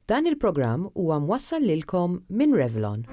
Dan il-programm huwa mwassal lilkom minn Revlon.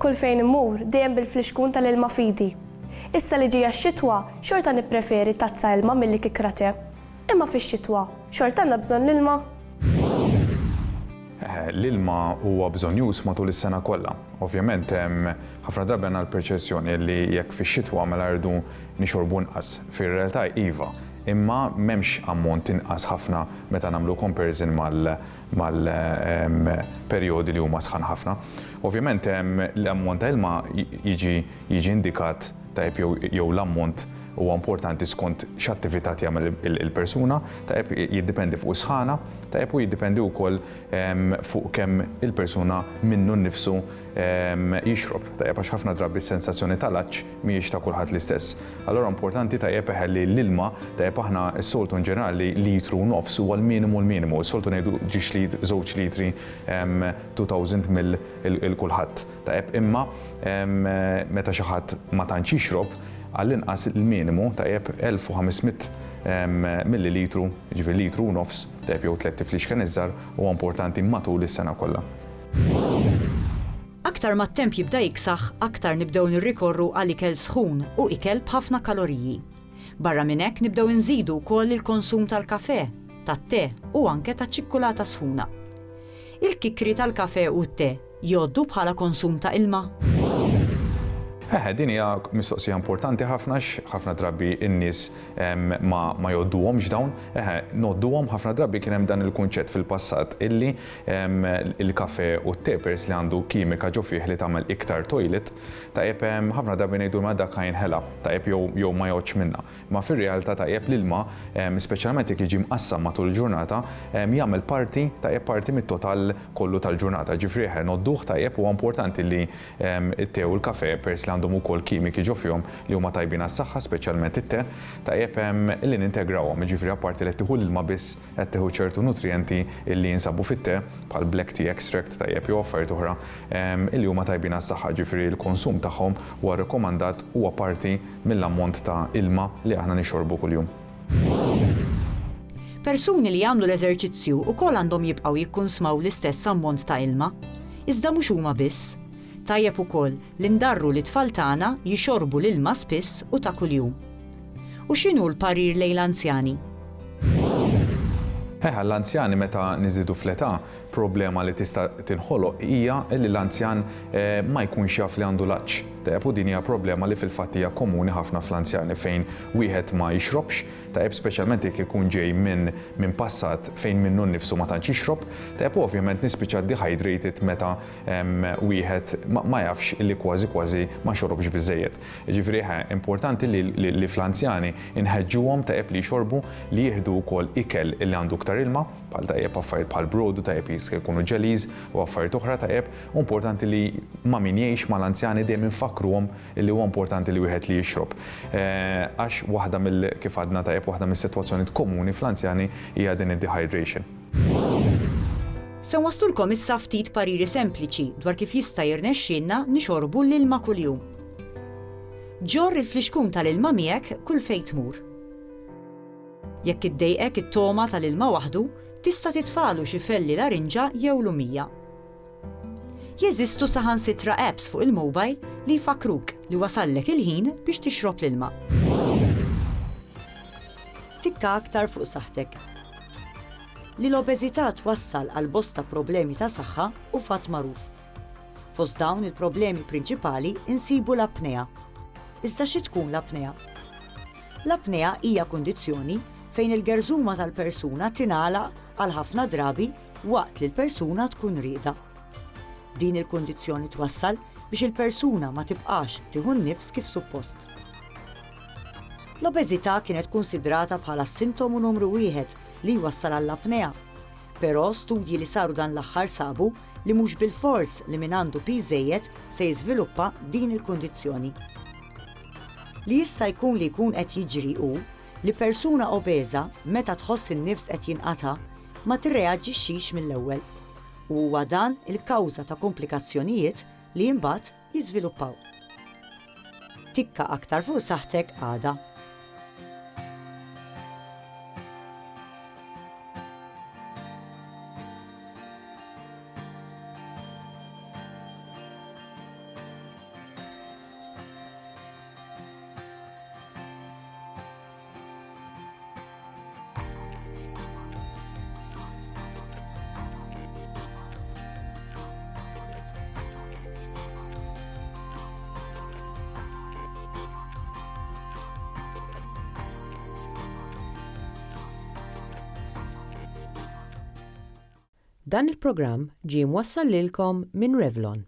Kull fejn immur dejjem bil-fliexkun tal-ilma fidi. Issa li ġija x-xitwa xorta nippreferi tazza ilma milli kikrate. Imma fix-xitwa xorta għandna bżonn l-ilma. L-ilma huwa bżonjus matul is-sena kollha. Ovvjament hemm ħafna drabi għandna l-perċezzjoni li jekk fix-xitwa mela rridu nixorbu nqas. Fir-realtà iva, imma m'hemmx ammont inqas ħafna meta nagħmlu comparison mal-perjodi li huma sħan ħafna. Ovvjament l-ammont ta' ilma jiġi indikat jew l-ammont huwa importanti skont x'attività jagħmel il-persuna, jiddependi fuq is-sħana, u jiddependi wkoll fuq kemm il-persuna minnu nnifsu jixrob. Għax ħafna drabi s-sensazzjoni tal-aċċ mhijiex ta' kulħadd l-istess. Allura importanti li l-ilma aħna s-soltu ġenerali litru nofs huwa l-minimu. S-soltu ngħidu ġiex żewġ litri 2000 mill-kulħadd. Imma meta xi ħadd ma tantx jixrob, għall-inqas il-minimu 1500 millilitru, ġifieri litru nofs, jew 3 tiflix iżgħar huwa importanti matul is-sena kollha. Aktar ma t-temp jibda jiksaħ, aktar nibdew nirrikorru għal ikel sħun u ikel b'ħafna kaloriji. Barra minn hekk nibdew inżidu wkoll il-konsum tal-kafè, tat-te u anke taċ-ċikkulata sħuna. Il-kikri tal-kafè u t-te jgħoddu bħala konsum ta' ilma? Din hija mistoqsija importanti ħafna drabi n-nies ma jgħodduhomx dawn. Nodduhom ħafna drabi kien hemm dan il-kunċett fil-passat illi il-kafè u t-tepers li għandu kimika ġo fih li tagħmel iktar toilet, ħafna drabi ngħidu ma dak ħela, jew ma jgħodx minnha. Ma fir-realtà l-ilma, speċjalment jekk jiġi mqassam matul il-ġurnata, jagħmel parti mit-total kollu tal-ġurnata. Ġifri nodduh huwa importanti li t-te u l-kafè pers li għandhom ukoll kimiki ġo fihom li huma tajbin għas-saħħa, speċjalment it-te, illi nintegrawhom. Ġifieri apparti li tieħu l-ilma biss qed tieħu ċertu nutrijenti illi jinsabu fit-te bħal black tea extract jew affarijiet oħra illi huma tajbin għas-saħħa. Ġifieri l-konsum tagħhom huwa rikomandat huwa parti mill-ammont ta' ilma li aħna nixorbu kuljum. Persuni li jagħmlu l-eżerċizzju wkoll għandhom jibqgħu jikkonsmaw l-istess ammont ta' ilma, iżda mhux huma biss. Tajjeb ukoll li ndarru li tfal tagħna jixorbu l-ilma spiss u ta' kuljum. U x'inhu l-parir lejn l-anzjani? L-anzjani meta niżidu fl-età, problema li tista' tinħoloq hija li l-anzjan ma jkunx jaf li għandu l-aċċ. U din hija problema li fil-fatt hija komuni ħafna fl-anzjani fejn wieħed ma jixrobx, speċjalment jekk ikun ġej minn passat fejn minnu nnifsu ma tantx jixrob, ovvjament nispiċċa dehydrated meta wieħed ma jafx li kważi ma xorobx biżżejjed. Ġifieri importanti li fl-anzjani inħeġġuhom li jxorbu li jieħdu wkoll ikel li għandu iktar ilma, bħal affarijiet bħal brodu jista' jkunu ġeliż u affarijiet oħra importanti li ma min jgħix mal-anzjani dejjem infakruhom li huwa importanti li wieħed li jixrob. Għax waħda kif għadna waħda mis-sitwazzjonijiet komuni fl-anzjani hija din id-dehydration. Se waslulkom issa ftit pariri sempliċi dwar kif jista' jirnexxielna nixorbu l-ilma kuljum. Ġorr il-fliexkun tal-ilma miegħek kull fejn tmur. Jekk iddejqek it-toma tal-ilma waħdu, tista' titfalu xi felli larinġa jew lumija. Jeżistu saħansitra apps fuq il-mobile li jfakruk li wasallek il-ħin biex tixrob l-ilma. Tikka aktar fuq saħħtek. Li l-obeżità twassal għal bosta problemi ta' saħħa u fatt magħruf. Fost dawn il-problemi prinċipali insibu l-apnea. Iżda xi tkun l-apnea? L-apnea hija kundizzjoni fejn il-gerżuma tal-persuna tingħalaq għal ħafna drabi waqt li l-persuna tkun riqda. Din il-kundizzjoni twassal biex il-persuna ma tibqax tieħu nnifs kif suppost. L-obeżità kienet konsidrata bħala sintomu numru 1 li jwassal għall-apnea, però studji li saru dan l-aħħar sabu li mhux bil-fors li min għandu żejjed se jiżviluppa din il-kundizzjoni. Li jista' jkun li jkun qed jiġri hu li persuna obeża meta tħoss in-nifs qed jinqata' ma tirreaġixxix mill-ewwel. U huwa dan il-kawża ta' komplikazzjonijiet li imbagħad jiżviluppaw. Tikka aktar fuq saħħtek għada. Dan il-programm ġie mwassal lilkom minn Revlon.